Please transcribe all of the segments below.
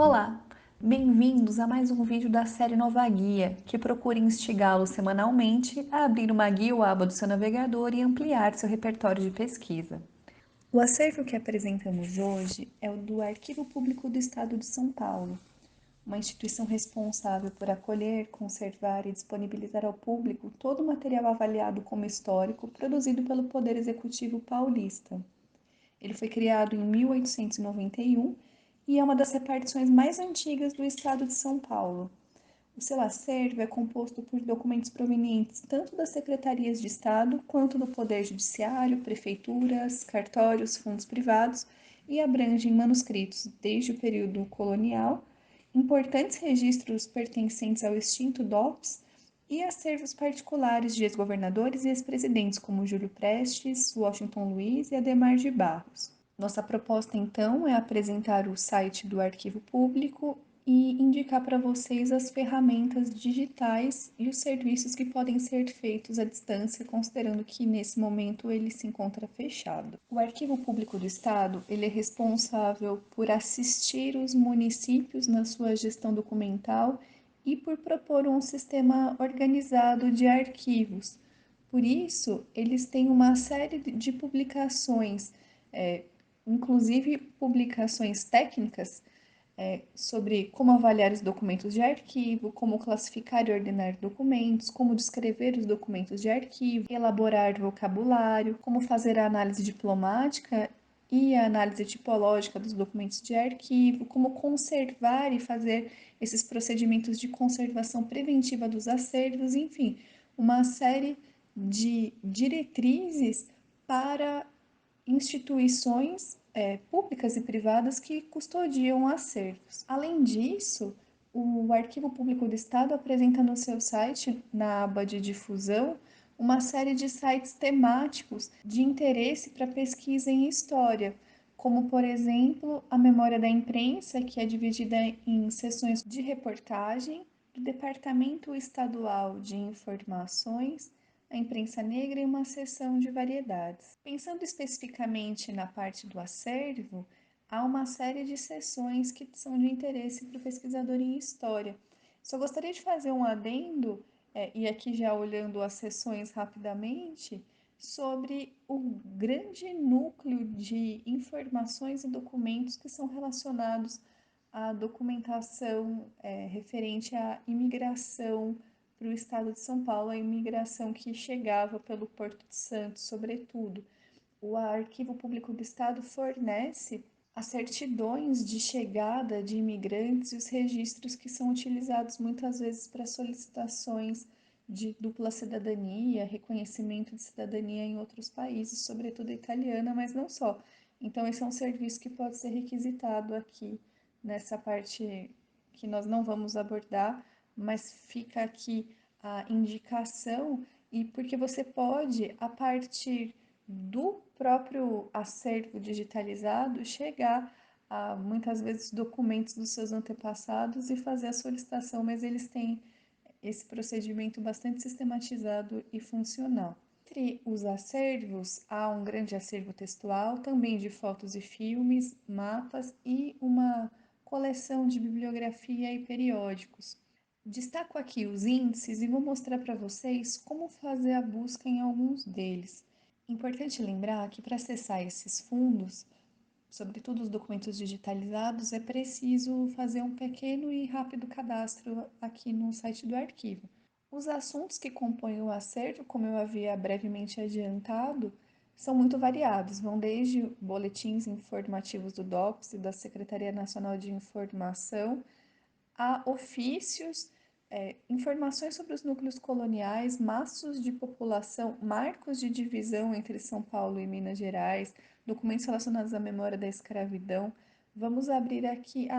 Olá, bem-vindos a mais um vídeo da série Nova Guia, que procura instigá-lo semanalmente a abrir uma guia ou aba do seu navegador e ampliar seu repertório de pesquisa. O acervo que apresentamos hoje é o do Arquivo Público do Estado de São Paulo, uma instituição responsável por acolher, conservar e disponibilizar ao público todo o material avaliado como histórico produzido pelo Poder Executivo paulista. Ele foi criado em 1891 e é uma das repartições mais antigas do estado de São Paulo. O seu acervo é composto por documentos provenientes tanto das secretarias de Estado quanto do Poder Judiciário, prefeituras, cartórios, fundos privados e abrange manuscritos desde o período colonial, importantes registros pertencentes ao extinto DOPS e acervos particulares de ex-governadores e ex-presidentes como Júlio Prestes, Washington Luiz e Adhemar de Barros. Nossa proposta, então, é apresentar o site do Arquivo Público e indicar para vocês as ferramentas digitais e os serviços que podem ser feitos à distância, considerando que nesse momento ele se encontra fechado. O Arquivo Público do Estado, ele é responsável por assistir os municípios na sua gestão documental e por propor um sistema organizado de arquivos. Por isso, eles têm uma série de publicações, inclusive publicações técnicas, sobre como avaliar os documentos de arquivo, como classificar e ordenar documentos, como descrever os documentos de arquivo, elaborar vocabulário, como fazer a análise diplomática e a análise tipológica dos documentos de arquivo, como conservar e fazer esses procedimentos de conservação preventiva dos acervos, enfim, uma série de diretrizes para instituições públicas e privadas que custodiam acervos. Além disso, o Arquivo Público do Estado apresenta no seu site, na aba de difusão, uma série de sites temáticos de interesse para pesquisa em história, como, por exemplo, a Memória da Imprensa, que é dividida em seções de reportagem, do Departamento Estadual de Informações, a imprensa negra e uma seção de variedades. Pensando especificamente na parte do acervo, há uma série de seções que são de interesse para o pesquisador em história. Só gostaria de fazer um adendo, e aqui já olhando as seções rapidamente, sobre o grande núcleo de informações e documentos que são relacionados à documentação referente à imigração para o estado de São Paulo, a imigração que chegava pelo Porto de Santos, sobretudo. O Arquivo Público do Estado fornece as certidões de chegada de imigrantes e os registros que são utilizados muitas vezes para solicitações de dupla cidadania, reconhecimento de cidadania em outros países, sobretudo a italiana, mas não só. Então, esse é um serviço que pode ser requisitado aqui nessa parte que nós não vamos abordar, mas fica aqui a indicação, e porque você pode, a partir do próprio acervo digitalizado, chegar a muitas vezes documentos dos seus antepassados e fazer a solicitação, mas eles têm esse procedimento bastante sistematizado e funcional. Entre os acervos, há um grande acervo textual, também de fotos e filmes, mapas e uma coleção de bibliografia e periódicos. Destaco aqui os índices e vou mostrar para vocês como fazer a busca em alguns deles. Importante lembrar que para acessar esses fundos, sobretudo os documentos digitalizados, é preciso fazer um pequeno e rápido cadastro aqui no site do arquivo. Os assuntos que compõem o acervo, como eu havia brevemente adiantado, são muito variados, vão desde boletins informativos do DOPS e da Secretaria Nacional de Informação, a ofícios, informações sobre os núcleos coloniais, maços de população, marcos de divisão entre São Paulo e Minas Gerais, documentos relacionados à memória da escravidão. Vamos abrir aqui.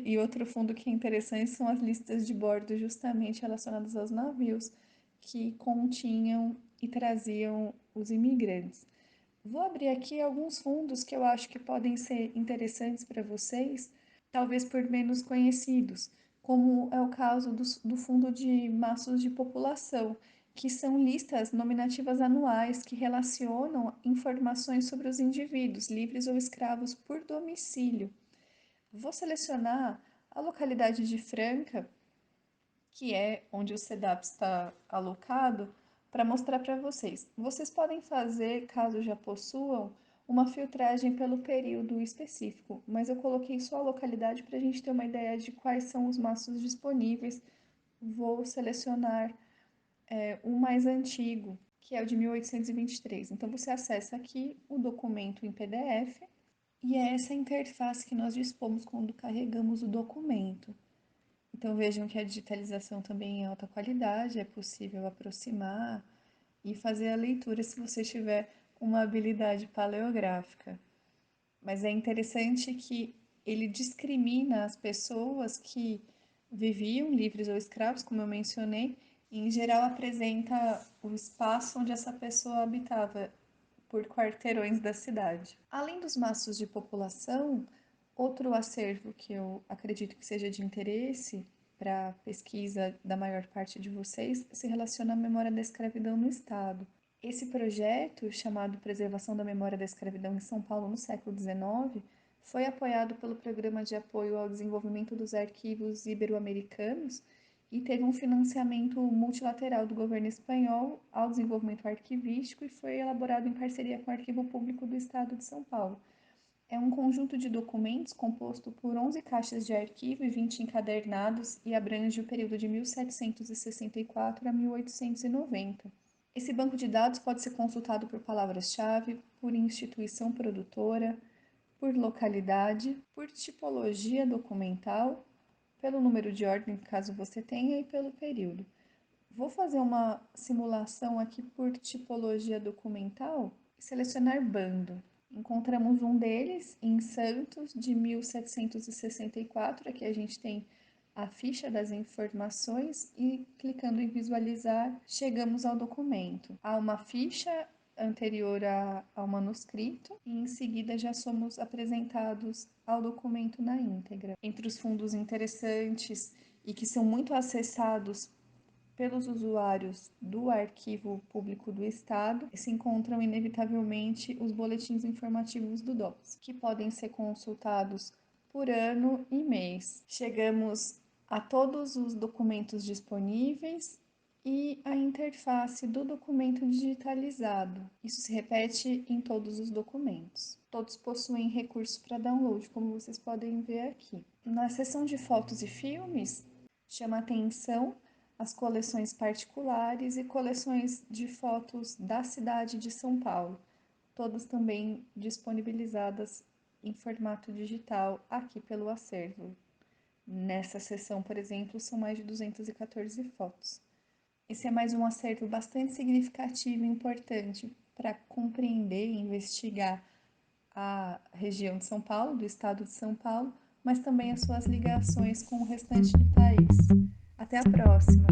E outro fundo que é interessante são as listas de bordo, justamente relacionadas aos navios que continham e traziam os imigrantes. Vou abrir aqui alguns fundos que eu acho que podem ser interessantes para vocês, talvez por menos conhecidos, como é o caso do Fundo de Maços de População, que são listas nominativas anuais que relacionam informações sobre os indivíduos, livres ou escravos, por domicílio. Vou selecionar a localidade de Franca, que é onde o CEDAP está alocado, para mostrar para vocês. Vocês podem fazer, caso já possuam, uma filtragem pelo período específico, mas eu coloquei só a localidade para a gente ter uma ideia de quais são os maços disponíveis. Vou selecionar o mais antigo, que é o de 1823. Então, você acessa aqui o documento em PDF e é essa interface que nós dispomos quando carregamos o documento. Então vejam que a digitalização também é alta qualidade, é possível aproximar e fazer a leitura se você tiver uma habilidade paleográfica. Mas é interessante que ele discrimina as pessoas que viviam livres ou escravos, como eu mencionei, e em geral apresenta o espaço onde essa pessoa habitava por quarteirões da cidade. Além dos maços de população, outro acervo que eu acredito que seja de interesse para a pesquisa da maior parte de vocês se relaciona à memória da escravidão no Estado. Esse projeto, chamado Preservação da Memória da Escravidão em São Paulo no século XIX, foi apoiado pelo Programa de Apoio ao Desenvolvimento dos Arquivos Ibero-Americanos e teve um financiamento multilateral do governo espanhol ao desenvolvimento arquivístico e foi elaborado em parceria com o Arquivo Público do Estado de São Paulo. É um conjunto de documentos composto por 11 caixas de arquivo e 20 encadernados e abrange o período de 1764 a 1890. Esse banco de dados pode ser consultado por palavras-chave, por instituição produtora, por localidade, por tipologia documental, pelo número de ordem, caso você tenha, e pelo período. Vou fazer uma simulação aqui por tipologia documental e selecionar bando. Encontramos um deles em Santos, de 1764. Aqui a gente tem a ficha das informações e clicando em visualizar, chegamos ao documento. Há uma ficha anterior ao manuscrito e em seguida já somos apresentados ao documento na íntegra. Entre os fundos interessantes e que são muito acessados pelos usuários do Arquivo Público do Estado, se encontram inevitavelmente os boletins informativos do DOPS, que podem ser consultados por ano e mês. Chegamos a todos os documentos disponíveis e a interface do documento digitalizado. Isso se repete em todos os documentos. Todos possuem recurso para download, como vocês podem ver aqui. Na seção de fotos e filmes, chama atenção as coleções particulares e coleções de fotos da cidade de São Paulo, todas também disponibilizadas em formato digital aqui pelo acervo. Nessa seção, por exemplo, são mais de 214 fotos. Esse é mais um acervo bastante significativo e importante para compreender e investigar a região de São Paulo, do estado de São Paulo, mas também as suas ligações com o restante do país. Até a próxima!